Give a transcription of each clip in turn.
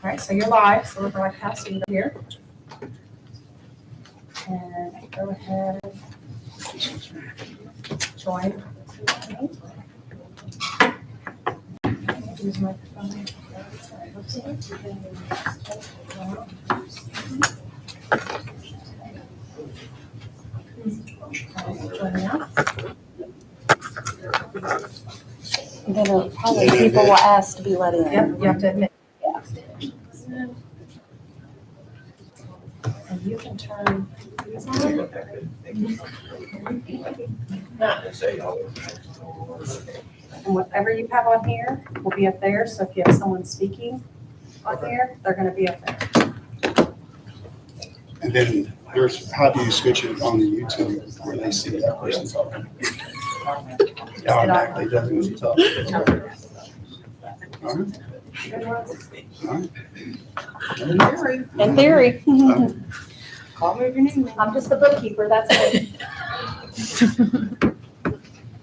right, so you're live, so we're broadcasting here. And go ahead, join. Use microphone. Join us. And then probably people will ask to be let in. Yep, you have to admit. Yeah. And you can turn these on. And whatever you have on here will be up there. So if you have someone speaking on here, they're going to be up there. And then there's, how do you switch it on the YouTube where they see that person talking? It automatically does it when you talk. All right. All right. In theory. Call me if you need me. I'm just the bookkeeper, that's it.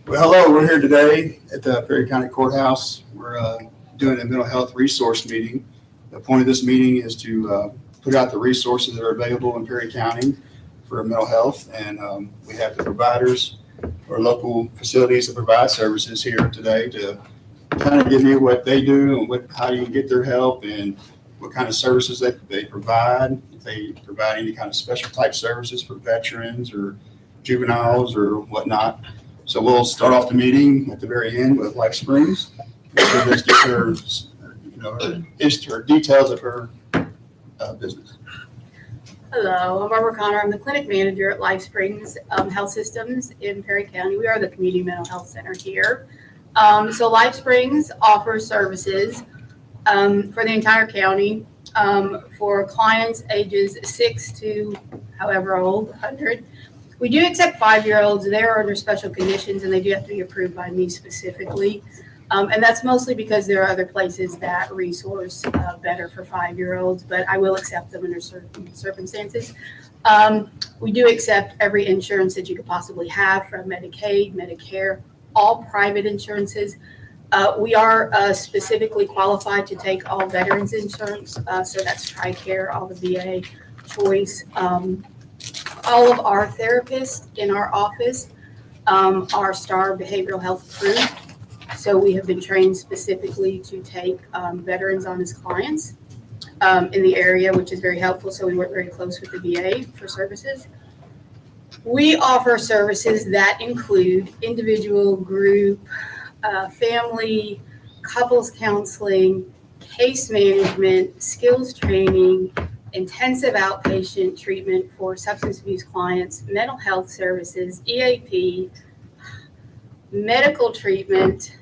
Well, hello, we're here today at the Perry County Courthouse. We're doing a mental health resource meeting. The point of this meeting is to put out the resources that are available in Perry County for mental health. And we have the providers or local facilities that provide services here today to kind of give you what they do and how you get their help and what kind of services that they provide. If they provide any kind of special type services for veterans or juveniles or whatnot. So we'll start off the meeting at the very end with Life Springs. She'll just get her, her details of her business. Hello, I'm Barbara Connor. I'm the clinic manager at Life Springs Health Systems in Perry County. We are the community mental health center here. So Life Springs offers services for the entire county for clients ages 6 to however old, 100. We do accept 5-year-olds. They're under special conditions and they do have to be approved by me specifically. And that's mostly because there are other places that resource better for 5-year-olds, but I will accept them under certain circumstances. We do accept every insurance that you could possibly have, from Medicaid, Medicare, all private insurances. We are specifically qualified to take all veterans insurance, so that's TRICARE, all the VA, Choice. All of our therapists in our office are STAR behavioral health approved. So we have been trained specifically to take veterans on as clients in the area, which is very helpful. So we work very close with the VA for services. We offer services that include individual, group, family, couples counseling, case management, skills training, intensive outpatient treatment for substance abuse clients, mental health services, EAP, medical treatment.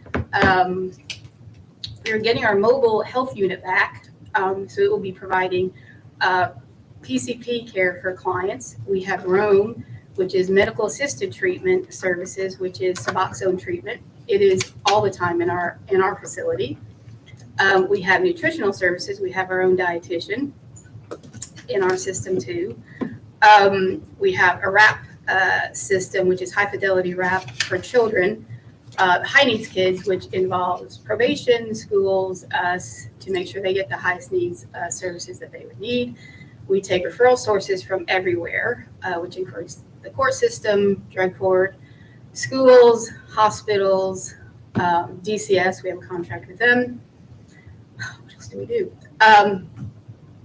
We're getting our mobile health unit back, so it will be providing PCP care for clients. We have ROAM, which is medical assisted treatment services, which is Suboxone treatment. It is all the time in our facility. We have nutritional services. We have our own dietitian in our system too. We have a RAP system, which is high fidelity RAP for children, high needs kids, which involves probation, schools, us, to make sure they get the highest needs services that they would need. We take referral sources from everywhere, which includes the court system, drug court, schools, hospitals, DCS, we have a contract with them. What else do we do?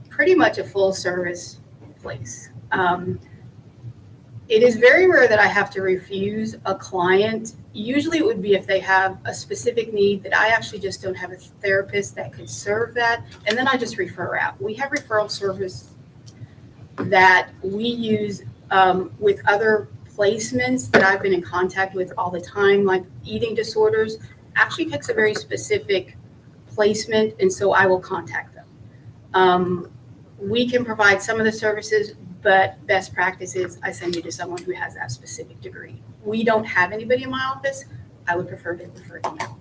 Pretty much a full service place. It is very rare that I have to refuse a client. Usually it would be if they have a specific need that I actually just don't have a therapist that could serve that, and then I just refer out. We have referral service that we use with other placements that I've been in contact with all the time, like eating disorders, actually takes a very specific placement, and so I will contact them. We can provide some of the services, but best practice is I send you to someone who has that specific degree. We don't have anybody in my office. I would prefer to refer them out.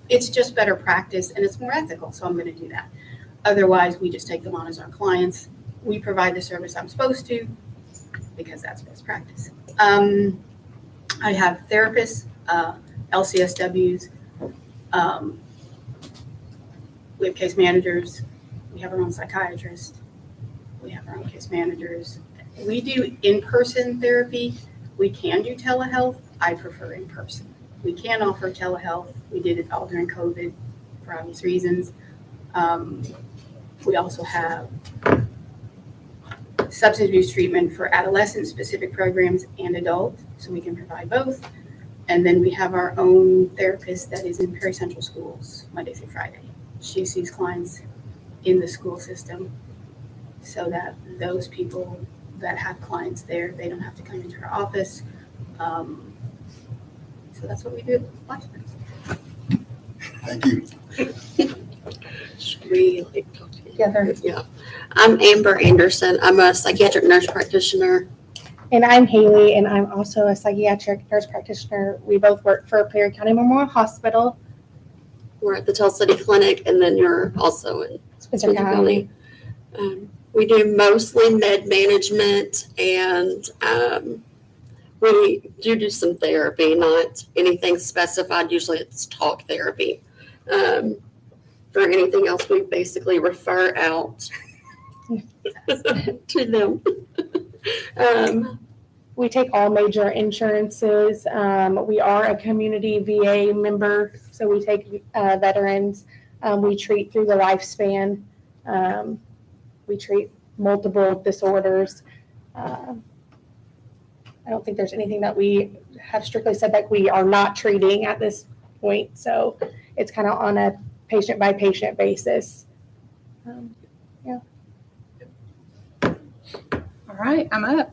It's just better practice and it's more ethical, so I'm going to do that. Otherwise, we just take them on as our clients. We provide the service I'm supposed to because that's best practice. I have therapists, LCSWs. We have case managers. We have our own psychiatrist. We have our own case managers. We do in-person therapy. We can do telehealth. I prefer in-person. We can offer telehealth. We did it all during COVID for obvious reasons. We also have substance abuse treatment for adolescent-specific programs and adult, so we can provide both. And then we have our own therapist that is in Perry Central Schools, Monday through Friday. She sees clients in the school system so that those people that have clients there, they don't have to come into her office. So that's what we do at Life Springs. Thank you. Really talk Together. Yeah. I'm Amber Anderson. I'm a psychiatric nurse practitioner. And I'm Haley, and I'm also a psychiatric nurse practitioner. We both work for Perry County Memorial Hospital, We're at the Tell City Clinic, and then you're also in Spencer Spencer County. County. We do mostly med management, and we do some therapy, not anything specified. Usually it's talk therapy. For anything else, we basically refer out to them. We take all major insurances. We are a community VA member, so we take veterans. We treat through the lifespan. We treat multiple disorders. I don't think there's anything that we have strictly said that we are not treating at this point. So it's kind of on a patient by patient basis. All right, I'm up.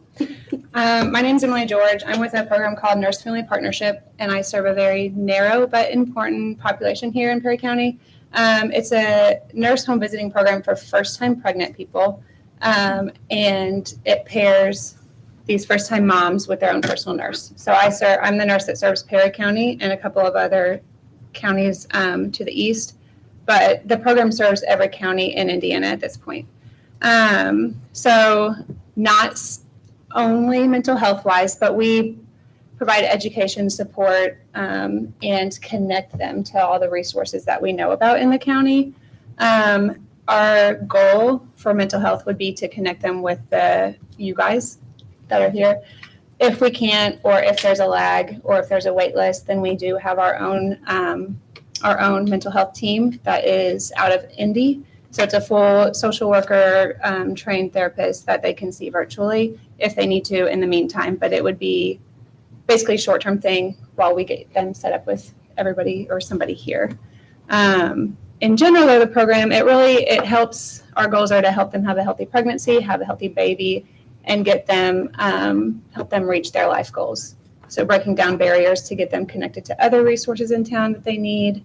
My name's Emily George. I'm with a program called Nurse Family Partnership, and I serve a very narrow but important population here in Perry County. It's a nurse home visiting program for first-time pregnant people, and it pairs these first-time moms with their own personal nurse. So I'm the nurse that serves Perry County and a couple of other counties to the east, but the program serves every county in Indiana at this point. So not only mental health wise, but we provide education support and connect them to all the resources that we know about in the county. Our goal for mental health would be to connect them with you guys that are here. If we can't, or if there's a lag, or if there's a wait list, then we do have our own mental health team that is out of Indy. So it's a full social worker trained therapist that they can see virtually if they need to in the meantime. But it would be basically a short-term thing while we get them set up with everybody or somebody here. In general, though, the program, it helps. Our goals are to help them have a healthy pregnancy, have a healthy baby, and get them, help them reach their life goals. So breaking down barriers to get them connected to other resources in town that they need.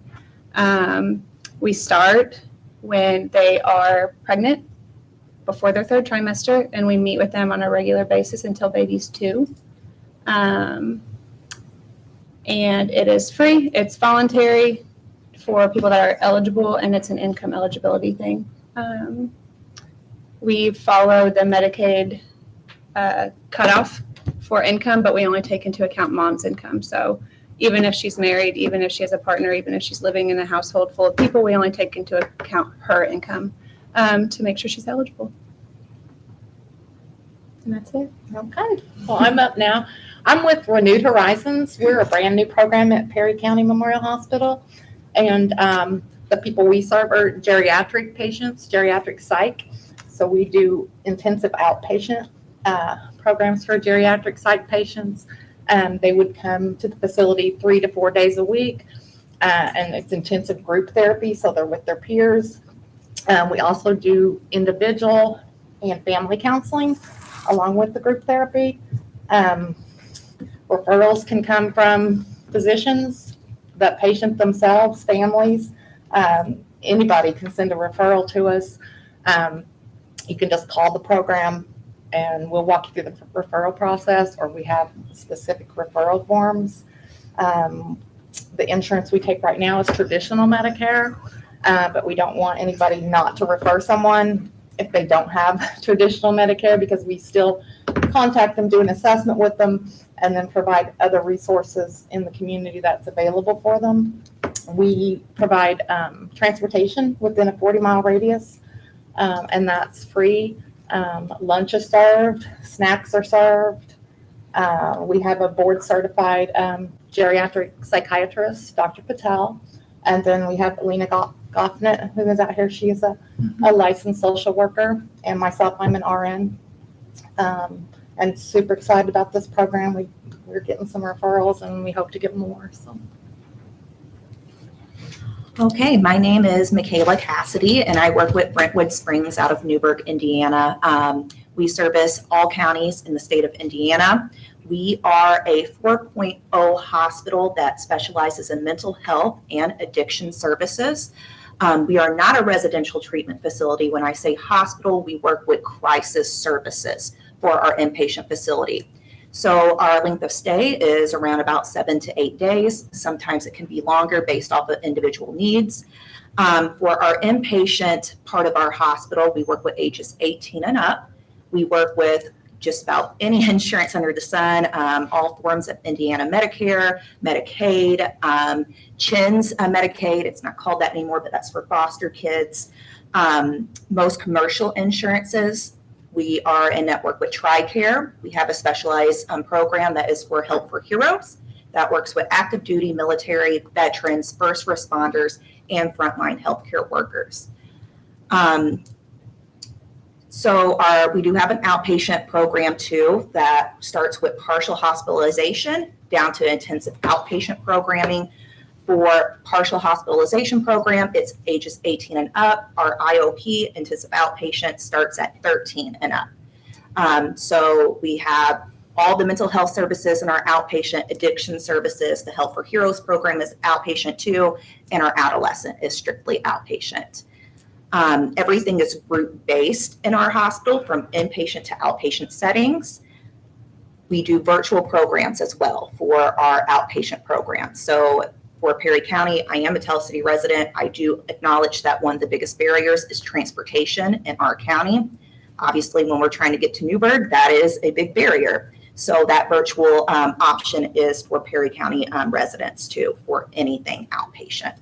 We start when they are pregnant, before their third trimester, and we meet with them on a regular basis until baby's 2. And it is free, it's voluntary for people that are eligible, and it's an income eligibility thing. We follow the Medicaid cutoff for income, but we only take into account mom's income. So even if she's married, even if she has a partner, even if she's living in a household full of people, we only take into account her income to make sure she's eligible. And that's it. Okay, well, I'm up now. I'm with Renewed Horizons. We're a brand new program at Perry County Memorial Hospital. And the people we serve are geriatric patients, geriatric psych. So we do intensive outpatient programs for geriatric psych patients. They would come to the facility 3 to 4 days a week. And it's intensive group therapy, so they're with their peers. We also do individual and family counseling along with the group therapy. Referrals can come from physicians, the patient themselves, families. Anybody can send a referral to us. You can just call the program and we'll walk you through the referral process, or we have specific referral forms. The insurance we take right now is traditional Medicare, but we don't want anybody not to refer someone if they don't have traditional Medicare, because we still contact them, do an assessment with them, and then provide other resources in the community that's available for them. We provide transportation within a 40-mile radius and that's free. Lunch is served, snacks are served. We have a board certified geriatric psychiatrist, Dr. Patel. And then we have Alina Goffnet, who is out here. She is a licensed social worker, and myself, I'm an RN. And super excited about this program. We're getting some referrals, and we hope to get more. So. Okay, my name is Michaela Cassidy, and I work with Brentwood Springs out of Newburgh, Indiana. We service all counties in the state of Indiana. We are a 4.0 hospital that specializes in mental health and addiction services. We are not a residential treatment facility. When I say hospital, we work with crisis services for our inpatient facility. So our length of stay is around about 7 to 8 days. Sometimes it can be longer based off of individual needs. For our inpatient part of our hospital, we work with ages 18 and up. We work with just about any insurance under the sun, all forms of Indiana Medicare, Medicaid, CHIN's Medicaid. It's not called that anymore, but that's for foster kids. Most commercial insurances. We are in network with TRICARE. We have a specialized program that is for Help for Heroes that works with active duty military, veterans, first responders, and frontline healthcare workers. We do have an outpatient program too that starts with partial hospitalization down to intensive outpatient programming. For partial hospitalization program, it's ages 18 and up. Our IOP, intensive outpatient, starts at 13 and up. So we have all the mental health services in our outpatient, addiction services. The Help for Heroes program is outpatient too, and our adolescent is strictly outpatient. Everything is group-based in our hospital, from inpatient to outpatient settings. We do virtual programs as well for our outpatient programs. So for Perry County, I am a Tell City resident. I do acknowledge that one of the biggest barriers is transportation in our county. Obviously, when we're trying to get to Newburgh, that is a big barrier. So that virtual option is for Perry County residents too, for anything outpatient.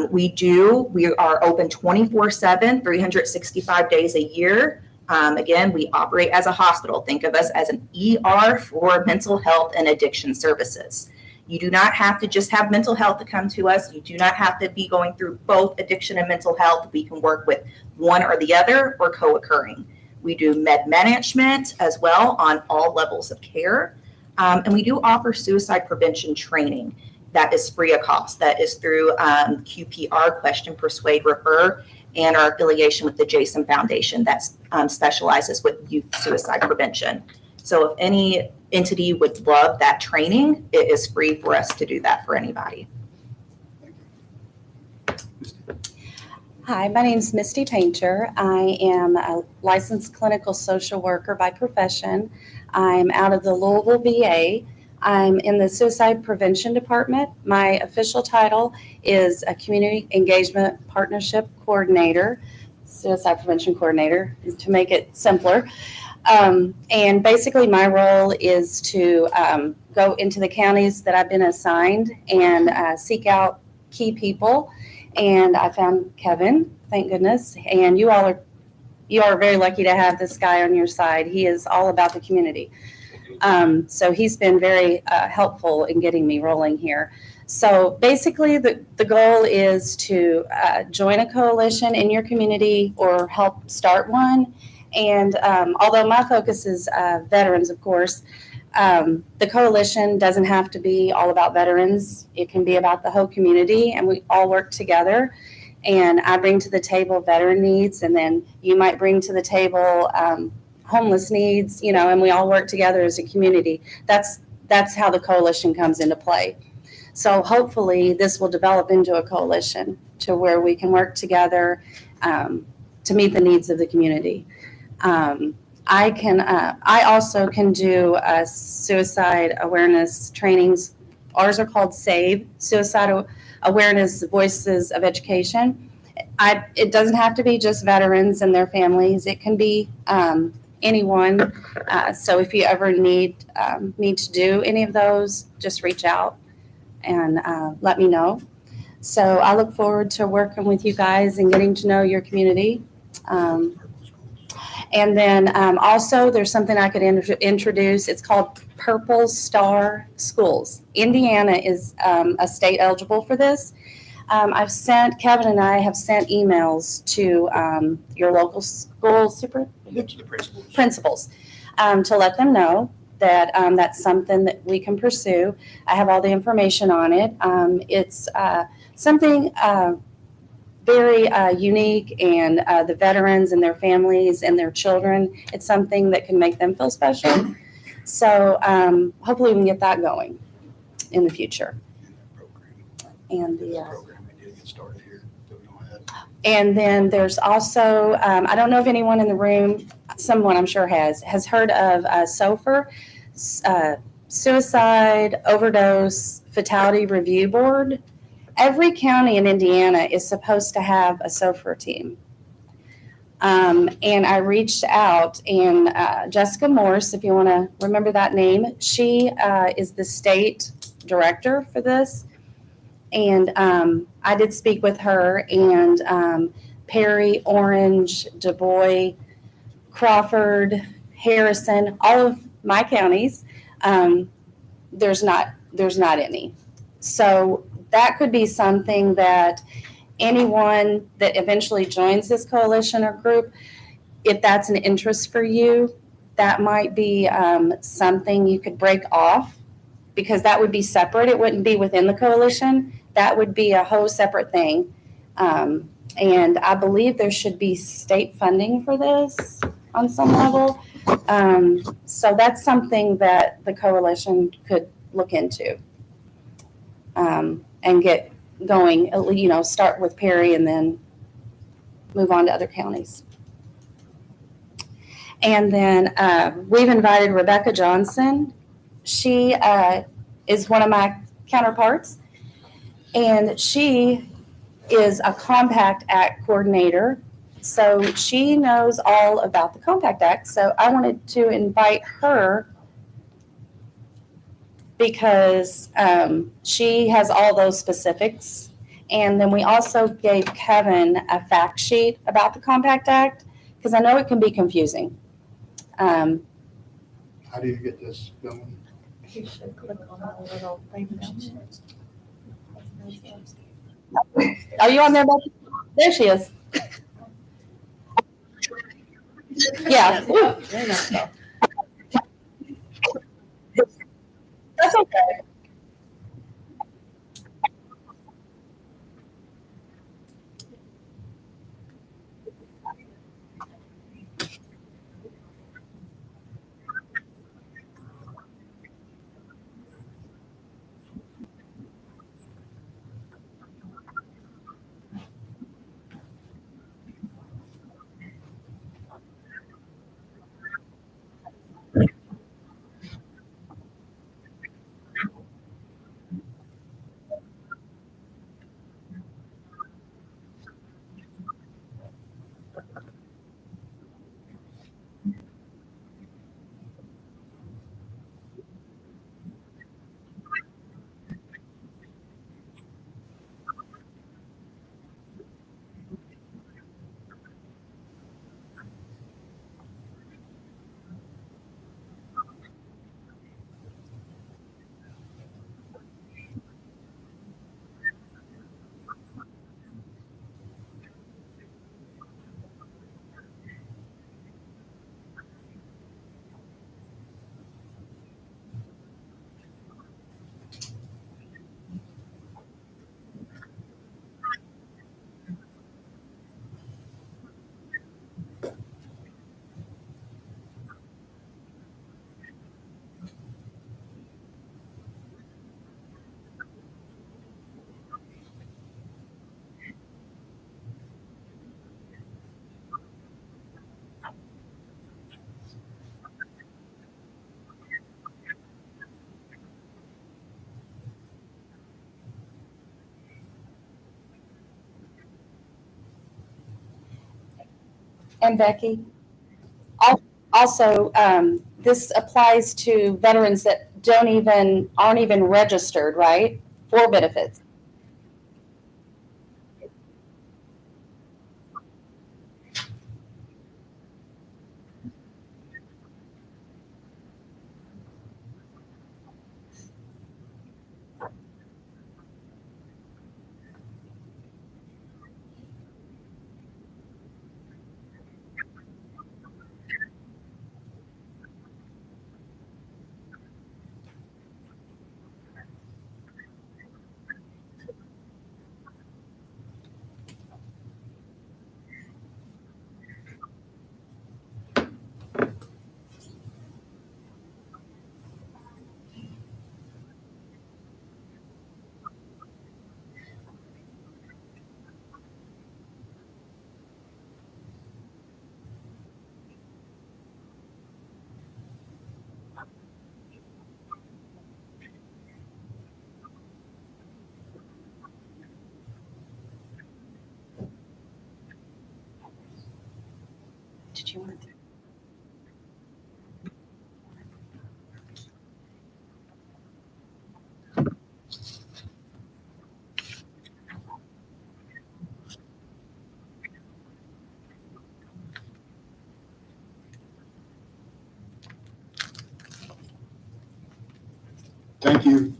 We are open 24/7, 365 days a year. Again, we operate as a hospital. Think of us as an ER for mental health and addiction services. You do not have to just have mental health to come to us. You do not have to be going through both addiction and mental health. We can work with one or the other or co-occurring. We do med management as well on all levels of care. And we do offer suicide prevention training that is free of cost. That is through QPR, Question, Persuade, Refer, and our affiliation with the Jason Foundation that specializes with youth suicide prevention. So if any entity would love that training, it is free for us to do that for anybody. Hi, my name is Misty Painter. I am a licensed clinical social worker by profession. I'm out of the Louisville VA. I'm in the suicide prevention department. My official title is a community engagement partnership coordinator, suicide prevention coordinator, to make it simpler. And basically my role is to go into the counties that I've been assigned and seek out key people. And I found Kevin, thank goodness. And you are very lucky to have this guy on your side. He is all about the community. So he's been very helpful in getting me rolling here. So basically the goal is to join a coalition in your community or help start one. And although my focus is veterans, of course, the coalition doesn't have to be all about veterans. It can be about the whole community, and we all work together. And I bring to the table veteran needs, and then you might bring to the table homeless needs, and we all work together as a community. That's how the coalition comes into play. So hopefully this will develop into a coalition to where we can work together to meet the needs of the community. I also can do suicide awareness trainings. Ours are called SAVE, Suicide Awareness Voices of Education. It doesn't have to be just veterans and their families. It can be anyone. So if you ever need to do any of those, just reach out and let me know. So I look forward to working with you guys and getting to know your community. And then also, there's something I could introduce. It's called Purple Star Schools. Indiana is a state eligible for this. Kevin and I have sent emails to your local school The principals. principals to let them know that that's something that we can pursue. I have all the information on it. It's something very unique, and the veterans and their families and their children, it's something that can make them feel special. So hopefully we can get that going in the future. And the Program we need to get started here that we don't have. and then there's also, I don't know if anyone in the room, someone I'm sure has heard of SOFR, Suicide Overdose Fatality Review Board. Every county in Indiana is supposed to have a SOFR team. And I reached out, and Jessica Morse, if you want to remember that name, she is the state director for this. And I did speak with her, and Perry, Orange, Du Bois, Crawford, Harrison, all of my counties, there's not any. So that could be something that anyone that eventually joins this coalition or group, if that's an interest for you, that might be something you could break off, because that would be separate. It wouldn't be within the coalition. That would be a whole separate thing. And I believe there should be state funding for this on some level. So that's something that the coalition could look into and get going, start with Perry and then move on to other counties. And then we've invited Rebecca Johnson. She is one of my counterparts, and she is a Compact Act coordinator. So she knows all about the Compact Act. So I wanted to invite her because she has all those specifics. And then we also gave Kevin a fact sheet about the Compact Act, because I know it can be confusing. How do you get this going? You should click on the little thing downstairs. Are you on there, Becky? There she is. Yeah. Ooh, There you go. that's okay. And Becky, also, this applies to veterans that aren't even registered, right, for benefits. Did you want to? Thank you.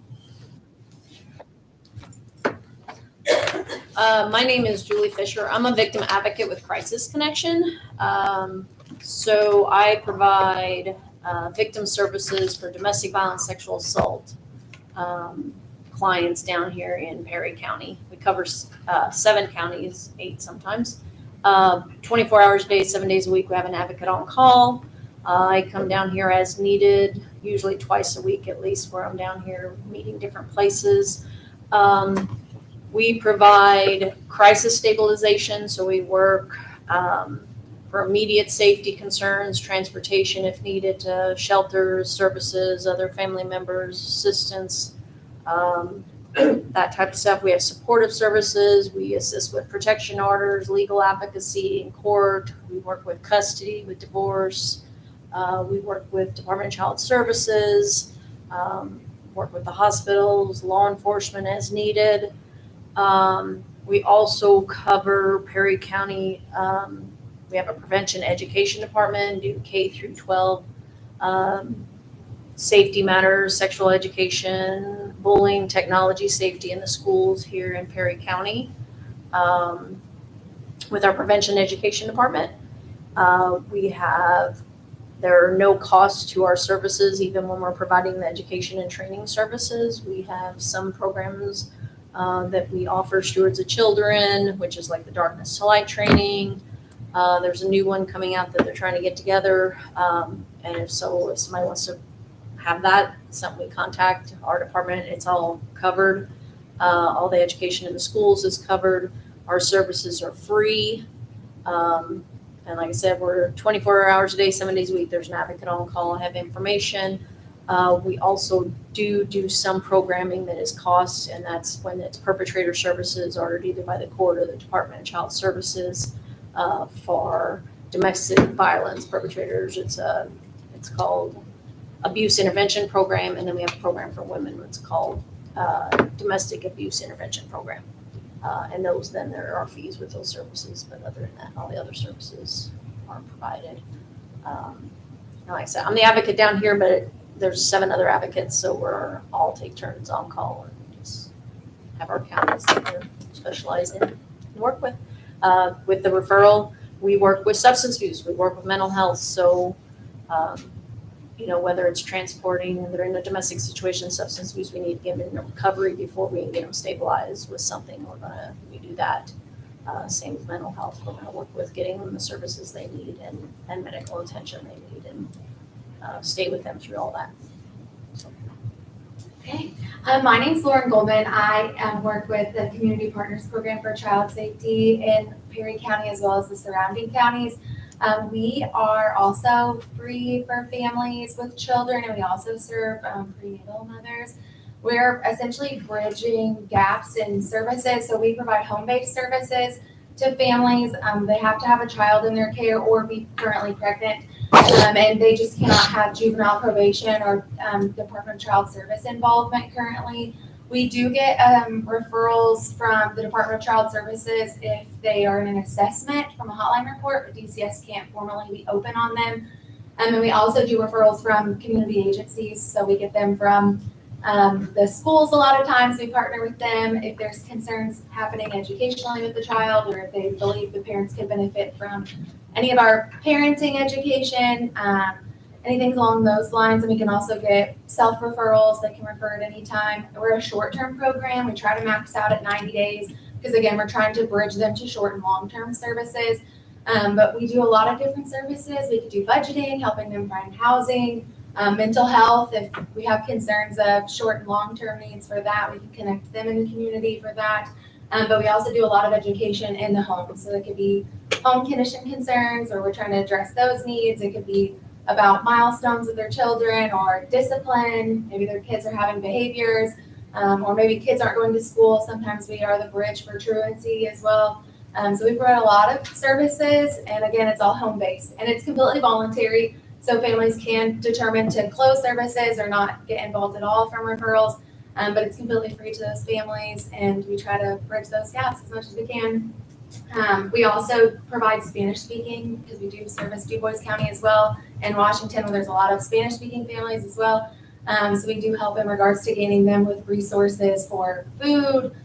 My name is Julie Fisher. I'm a victim advocate with Crisis Connection. So I provide victim services for domestic violence, sexual assault clients down here in Perry County. We cover 7 counties, 8 sometimes. 24 hours a day, 7 days a week. We have an advocate on call. I come down here as needed, usually twice a week at least, where I'm down here meeting different places. We provide crisis stabilization, so we work for immediate safety concerns, transportation if needed to shelters, services, other family members, assistance, that type of stuff. We have supportive services. We assist with protection orders, legal advocacy in court. We work with custody, with divorce. We work with Department of Child Services, work with the hospitals, law enforcement as needed. We also cover Perry County. We have a prevention education department, do K through 12 safety matters, sexual education, bullying, technology safety in the schools here in Perry County. With our prevention education department, there are no costs to our services, even when we're providing the education and training services. We have some programs that we offer stewards of children, which is like the darkness to light training. There's a new one coming out that they're trying to get together. And if somebody wants to have that, something we contact our department. It's all covered. All the education in the schools is covered. Our services are free. And like I said, we're 24 hours a day, 7 days a week. There's an advocate on call. I have information. We also do some programming that is cost, and that's when it's perpetrator services ordered either by the court or the Department of Child Services for domestic violence perpetrators. It's called Abuse Intervention Program, and then we have a program for women. It's called Domestic Abuse Intervention Program. And then there are fees with those services, but other than that, all the other services are provided. Like I said, I'm the advocate down here, but there's 7 other advocates, so we're all take turns on call and just have our counties that we're specialized in and work with. With the referral, we work with substance use, we work with mental health, so whether it's transporting and they're in a domestic situation, substance use, we need to get them in recovery before we can get them stabilized with something. We do that. Same with mental health. We're gonna work with getting them the services they need and medical attention they need and stay with them through all that. Okay, my name's Lauren Goldman. I work with the Community Partners Program for Child Safety in Perry County as well as the surrounding counties. We are also free for families with children, and we also serve prenatal mothers. We're essentially bridging gaps in services. So we provide home-based services to families. They have to have a child in their care or be currently pregnant, and they just cannot have juvenile probation or Department of Child Service involvement currently. We do get referrals from the Department of Child Services if they are in an assessment from a hotline report, but DCS can't formally be open on them. And we also do referrals from community agencies, so we get them from the schools. A lot of times we partner with them if there's concerns happening educationally with the child, or if they believe the parents could benefit from any of our parenting education, anything along those lines. And we can also get self-referrals that can refer at any time. We're a short-term program. We try to max out at 90 days because, again, we're trying to bridge them to short and long-term services. But we do a lot of different services. We could do budgeting, helping them find housing, mental health. If we have concerns of short and long-term needs for that, we can connect them in the community for that. But we also do a lot of education in the home. So it could be home condition concerns, or we're trying to address those needs. It could be about milestones with their children or discipline. Maybe their kids are having behaviors, or maybe kids aren't going to school. Sometimes we are the bridge for truancy as well. So we provide a lot of services, and again, it's all home-based, and it's completely voluntary. So families can determine to close services or not get involved at all from referrals, but it's completely free to those families, and we try to bridge those gaps as much as we can. We also provide Spanish speaking because we do service Du Bois County as well, and Washington, where there's a lot of Spanish speaking families as well. So we do help in regards to gaining them with resources for food.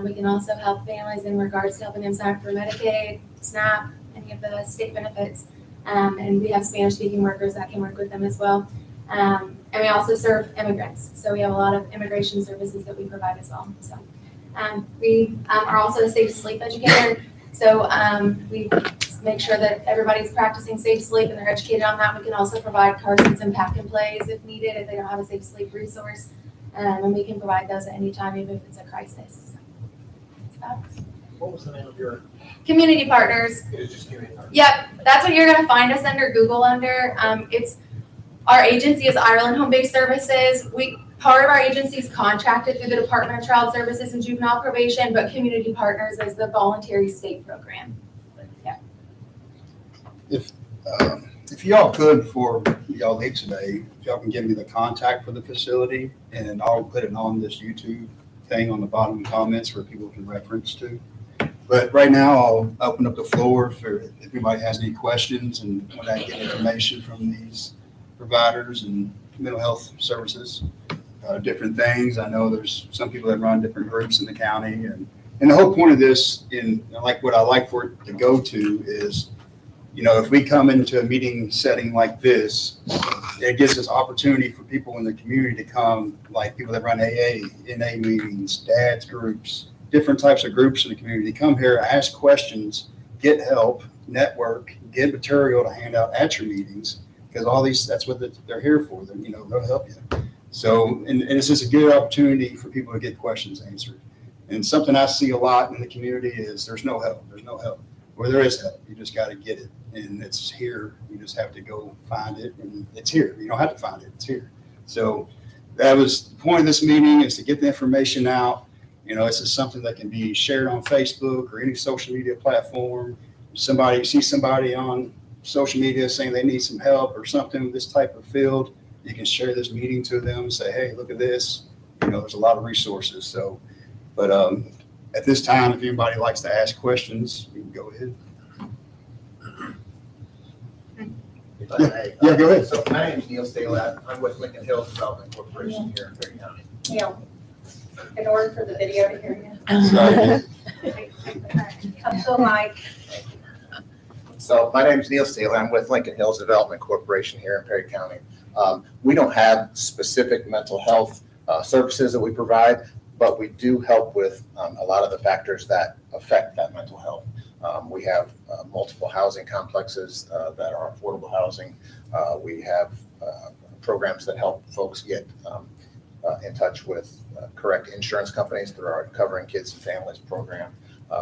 We can also help families in regards to helping them sign up for Medicaid, SNAP, any of the state benefits. And we have Spanish speaking workers that can work with them as well. And we also serve immigrants. So we have a lot of immigration services that we provide as well. So we are also a safe sleep educator. So we make sure that everybody's practicing safe sleep and they're educated on that. We can also provide car seats and pack and plays if needed, if they don't have a safe sleep resource. And we can provide those at any time, even if it's a crisis. So, that's about it. What was the name of your? Community Partners. It was just Community Partners. Yep, that's what you're going to find us under Google under. It's our agency is Ireland Home-Based Services. Part of our agency is contracted through the Department of Child Services and Juvenile Probation, but Community Partners is the voluntary state program. Yeah. If y'all could, before y'all leave today, if y'all can give me the contact for the facility, and I'll put it on this YouTube thing on the bottom of the comments where people can reference to. But right now, I'll open up the floor for if anybody has any questions and when I get information from these providers and mental health services, different things. I know there's some people that run different groups in the county, and the whole point of this, in like what I like for it to go to is, you know, if we come into a meeting setting like this, it gives us opportunity for people in the community to come, like people that run AA, NA meetings, dads groups, different types of groups in the community, come here, ask questions, get help, network, get material to hand out at your meetings, because all these, that's what they're here for. They'll help you. So, and it's just a good opportunity for people to get questions answered. And something I see a lot in the community is there's no help. There's no help. Where there is help, you just got to get it. And it's here. You just have to go find it. And it's here. You don't have to find it. It's here. So that was the point of this meeting, is to get the information out. You know, this is something that can be shared on Facebook or any social media platform. You see somebody on social media saying they need some help or something with this type of field, you can share this meeting to them and say, hey, look at this. You know, there's a lot of resources. So, but at this time, if anybody likes to ask questions, you can go ahead. If I may. Yeah, go ahead. So my name is Neil Staley. I'm with Lincoln Hills Development Corporation here in Perry County. Neil, in order for the video to hear you. Come to the mic. So my name is Neil Staley. I'm with Lincoln Hills Development Corporation here in Perry County. We don't have specific mental health services that we provide, but we do help with a lot of the factors that affect that mental health. We have multiple housing complexes that are affordable housing. We have programs that help folks get in touch with correct insurance companies through our Covering Kids and Families program.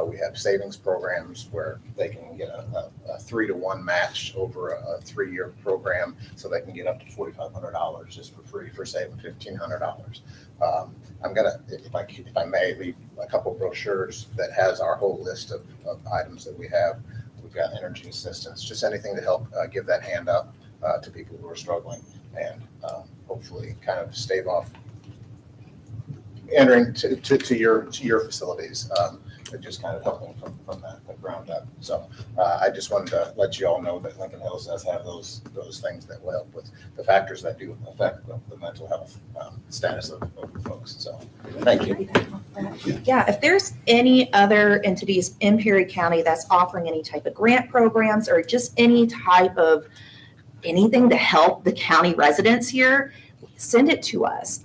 We have savings programs where they can get a 3-to-1 match over a 3-year program, so they can get up to $4,500 just for free for saving $1,500. I'm gonna, if I may, leave a couple brochures that has our whole list of items that we have. We've got energy assistance, just anything to help give that hand up to people who are struggling, and hopefully kind of stave off entering to your facilities. Just kind of helping from the ground up. So I just wanted to let you all know that Lincoln Hills does have those things that will help with the factors that do affect the mental health status of folks. So thank you. Yeah, if there's any other entities in Perry County that's offering any type of grant programs or just any type of anything to help the county residents here, send it to us.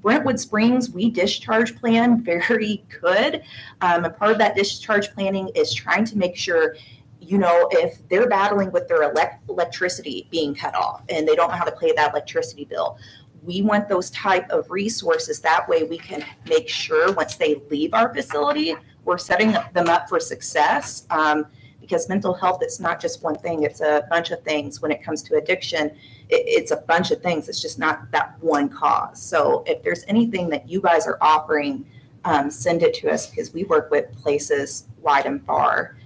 Brentwood Springs, we discharge plan very good. And part of that discharge planning is trying to make sure, you know, if they're battling with their electricity being cut off and they don't know how to pay that electricity bill, we want those type of resources. That way we can make sure once they leave our facility, we're setting them up for success. Because mental health, it's not just one thing, it's a bunch of things. When it comes to addiction, it's a bunch of things. It's just not that one cause. So if there's anything that you guys are offering send it to us because we work with places wide and far.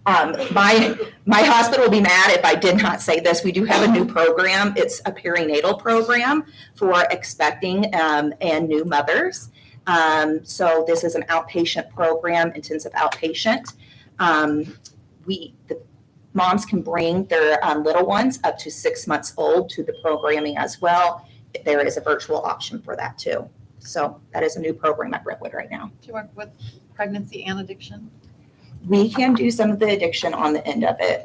My hospital will be mad if I did not say this. We do have a new program. It's a perinatal program for expecting and new mothers. So this is an outpatient program, intensive outpatient. The moms can bring their little ones up to 6 months old to the programming as well. There is a virtual option for that too. So that is a new program at Brentwood right now. Do you work with pregnancy and addiction? We can do some of the addiction on the end of it.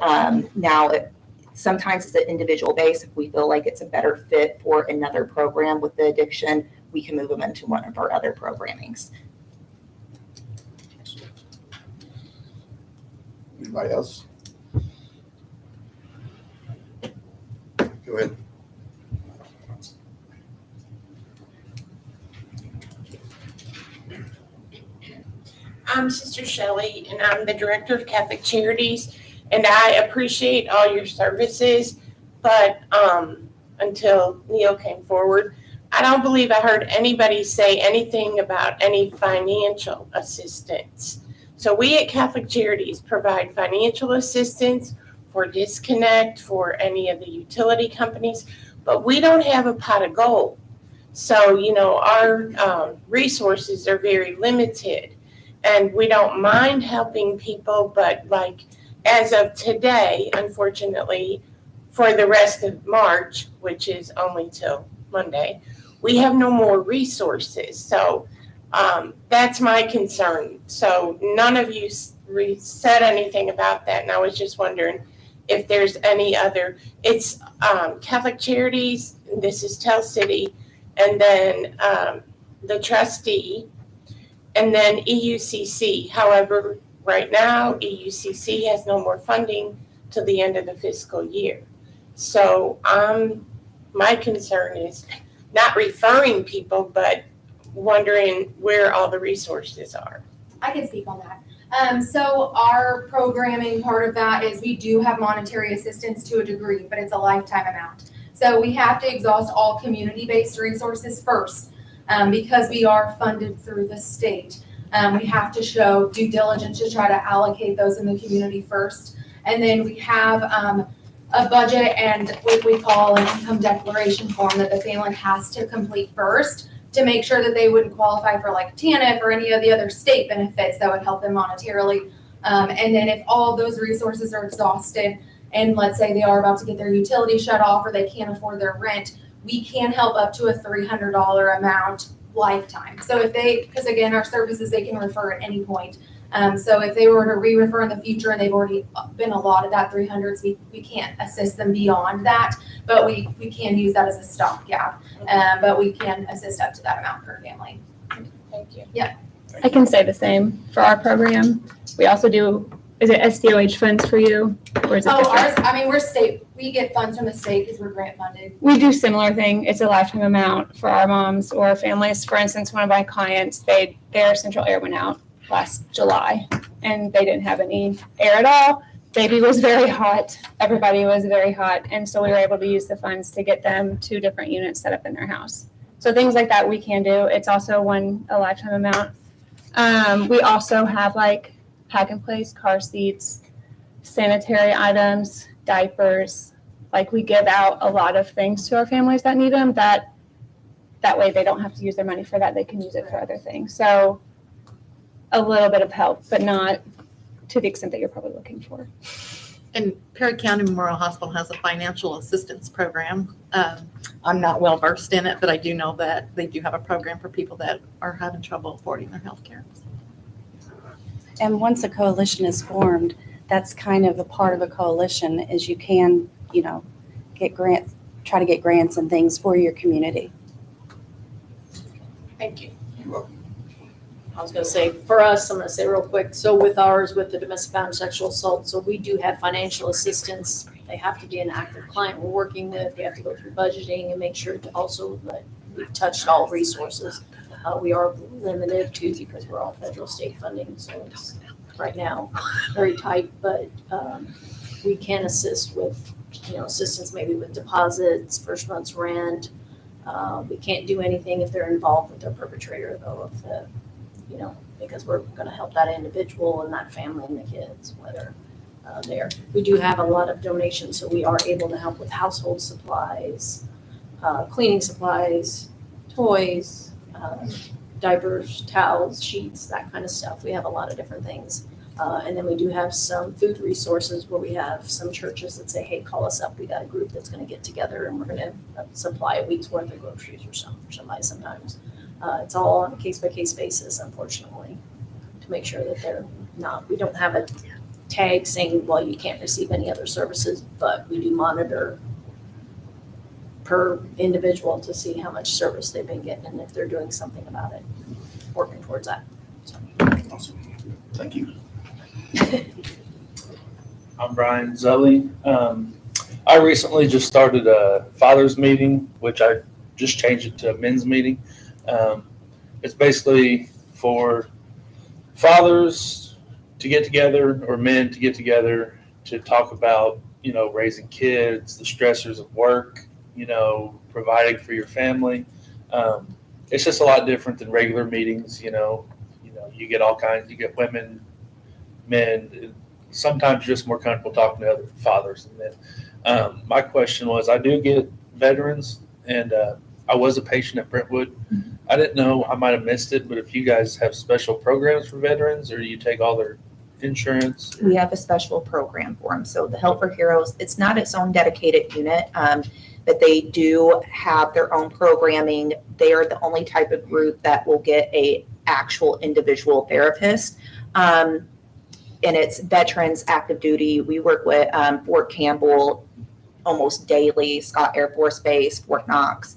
Sometimes it's an individual base. If we feel like it's a better fit for another program with the addiction, we can move them into one of our other programmings. Anybody else? Go ahead. I'm Sister Shelley, and I'm the Director of Catholic Charities, and I appreciate all your services, but until Neil came forward, I don't believe I heard anybody say anything about any financial assistance. So we at Catholic Charities provide financial assistance for disconnect, for any of the utility companies, but we don't have a pot of gold. So, our resources are very limited. And we don't mind helping people, but as of today, unfortunately, for the rest of March, which is only till Monday, we have no more resources. So that's my concern. So none of you said anything about that. And I was just wondering if there's any other, it's Catholic Charities, this is Tell City, and then the trustee, and then EUCC. However, right now, EUCC has no more funding till the end of the fiscal year. So my concern is not referring people, but wondering where all the resources are. I can speak on that. So our programming part of that is we do have monetary assistance to a degree, but it's a lifetime amount. So we have to exhaust all community-based resources first. Because we are funded through the state. We have to show due diligence to try to allocate those in the community first. And then we have a budget and what we call an income declaration form that the family has to complete first to make sure that they wouldn't qualify for like TANF or any of the other state benefits that would help them monetarily. And then if all of those resources are exhausted and let's say they are about to get their utility shut off or they can't afford their rent, we can help up to a $300 amount lifetime. So if because again, our services, they can refer at any point. So if they were to re-refer in the future and they've already been allotted that 300s, we can't assist them beyond that, but we can use that as a stopgap. But we can assist up to that amount per family. Thank you. Yeah. I can say the same for our program. We also do, is it SDOH funds for you? Or is it different? We're state, we get funds from the state because we're grant funded. We do similar thing. It's a lifetime amount for our moms or families. For instance, one of my clients, their central air went out last July and they didn't have any air at all. Baby was very hot. Everybody was very hot. And so we were able to use the funds to get them 2 different units set up in their house. So things like that we can do. It's also a lifetime amount. We also have like pack and place car seats, sanitary items, diapers. Like we give out a lot of things to our families that need them. That way they don't have to use their money for that. They can use it for other things. So a little bit of help, but not to the extent that you're probably looking for. And Perry County Memorial Hospital has a financial assistance program. I'm not well versed in it, but I do know that they do have a program for people that are having trouble affording their health care. And once a coalition is formed, that's kind of a part of a coalition is you can, get grants, try to get grants and things for your community. Thank you. You're welcome. I was gonna say, for us, I'm gonna say real quick, so with ours, with the domestic violence sexual assault, so we do have financial assistance. They have to be an active client we're working with. We have to go through budgeting and make sure to also that we've touched all resources. We are limited too because we're all federal state funding, so it's right now very tight, but we can assist with, assistance maybe with deposits, first month's rent, We can't do anything if they're involved with their perpetrator, though, if the, because we're gonna help that individual and that family and the kids, whether there. We do have a lot of donations, so we are able to help with household supplies, cleaning supplies, toys, diapers, towels, sheets, that kind of stuff. We have a lot of different things. And then we do have some food resources where we have some churches that say, hey, call us up. We got a group that's going to get together and we're going to supply a week's worth of groceries or something for somebody sometimes. It's all on a case-by-case basis, unfortunately, to make sure that we don't have a tag saying, well, you can't receive any other services, but we do monitor per individual to see how much service they've been getting and if they're doing something about it, working towards that. So. Awesome. Thank you. I'm Brian Zully. I recently just started a father's meeting, which I just changed it to a men's meeting. It's basically for fathers to get together or men to get together to talk about, raising kids, the stressors of work, providing for your family. It's just a lot different than regular meetings. You get all kinds. You get women, men. Sometimes you're just more comfortable talking to other fathers and men. My question was, I do get veterans, and I was a patient at Brentwood. I didn't know, I might have missed it, but if you guys have special programs for veterans, or you take all their insurance? We have a special program for them. So the Help for Heroes, it's not its own dedicated unit, but they do have their own programming. They are the only type of group that will get a actual individual therapist. And it's veterans, active duty. We work with Fort Campbell almost daily, Scott Air Force Base, Fort Knox,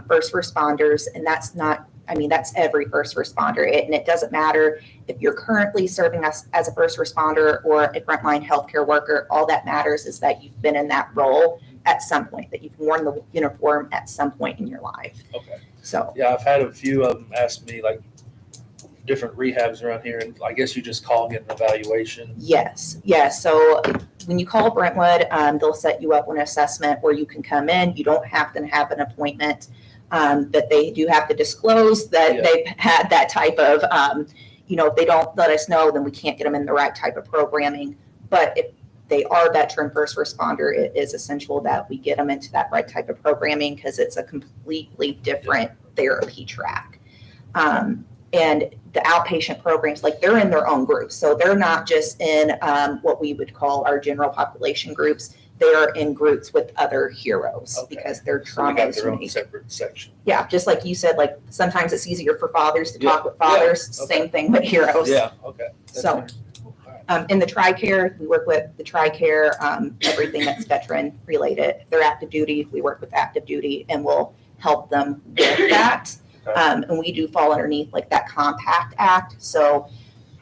first responders. And that's every first responder. And it doesn't matter if you're currently serving us as a first responder or a frontline healthcare worker. All that matters is that you've been in that role at some point, that you've worn the uniform at some point in your life. Okay. So. Yeah, I've had a few of them ask me, different rehabs around here, and I guess you just call and get an evaluation. Yes. So when you call Brentwood, they'll set you up an assessment where you can come in. You don't have to have an appointment, but they do have to disclose that they've had that type of, if they don't let us know, then we can't get them in the right type of programming. But if they are veteran first responder, it is essential that we get them into that right type of programming because it's a completely different therapy track. And the outpatient programs, they're in their own groups. So they're not just in what we would call our general population groups. They are in groups with other heroes because their trauma so is their own unique. separate section. Yeah, just like you said, sometimes it's easier for fathers to talk with fathers. Yeah. Okay. Same thing with heroes. Yeah, okay. So in the TRICARE, we work with the TRICARE, everything that's veteran related. If they're active duty, we work with active duty and we'll help them with that. And we do fall underneath that Compact Act. So,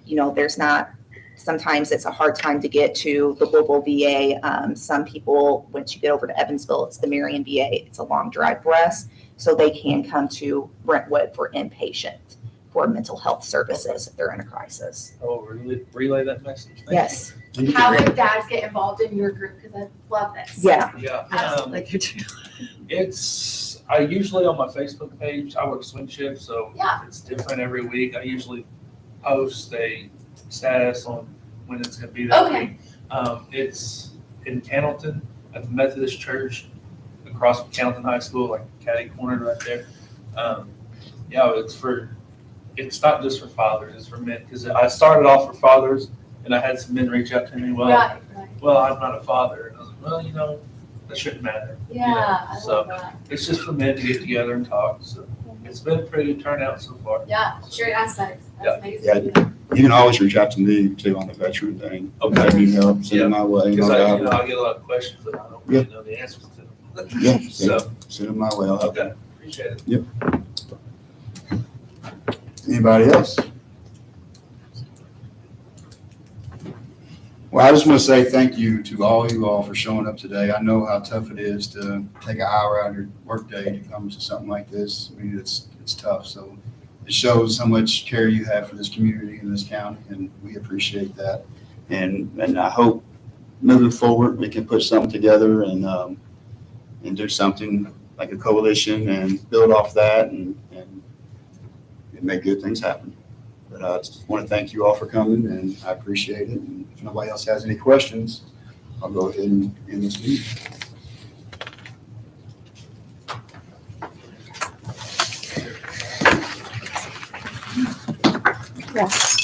there's not, sometimes it's a hard time to get to the Louisville VA. Some people, once you get over to Evansville, it's the Marion VA. It's a long drive for us. So they can come to Brentwood for inpatient for mental health services if they're in a crisis. Oh, relay that message. Thank Yes. You. How would dads get involved in your group? Because I love this. Yeah. Yeah. Absolutely. You too. I usually on my Facebook page, I work swing shift, so Yeah. it's different every week. I usually post a status on when it's going to be that Okay. week. It's in Cannleton at the Methodist Church across from Cannleton High School, catty corner right there. It's not just for fathers, it's for men. Because I started off for fathers, and I had some men reach out to me, Right. well, I'm not a father. And I was like, well, that shouldn't matter. Yeah, I So love that. it's just for men to get together and talk. So it's been a pretty good turnout so far. Yeah, great aspect. That's amazing. Yeah. You can always reach out to me too on the veteran thing. Okay. If you need help, send it my way. Because no I doubt. get a lot of questions that I don't really know the answers to. Yeah, So, send it my way. I'll help you. okay, appreciate it. Anybody else? Well, I just want to say thank you to all you all for showing up today. I know how tough it is to take an hour out of your workday to come to something like this. I mean, it's tough. So it shows how much care you have for this community and this county, and we appreciate that. And I hope moving forward we can put something together and do something like a coalition and build off that and make good things happen. But I just want to thank you all for coming, and I appreciate it. And if nobody else has any questions, I'll go ahead and end this meeting. Yes.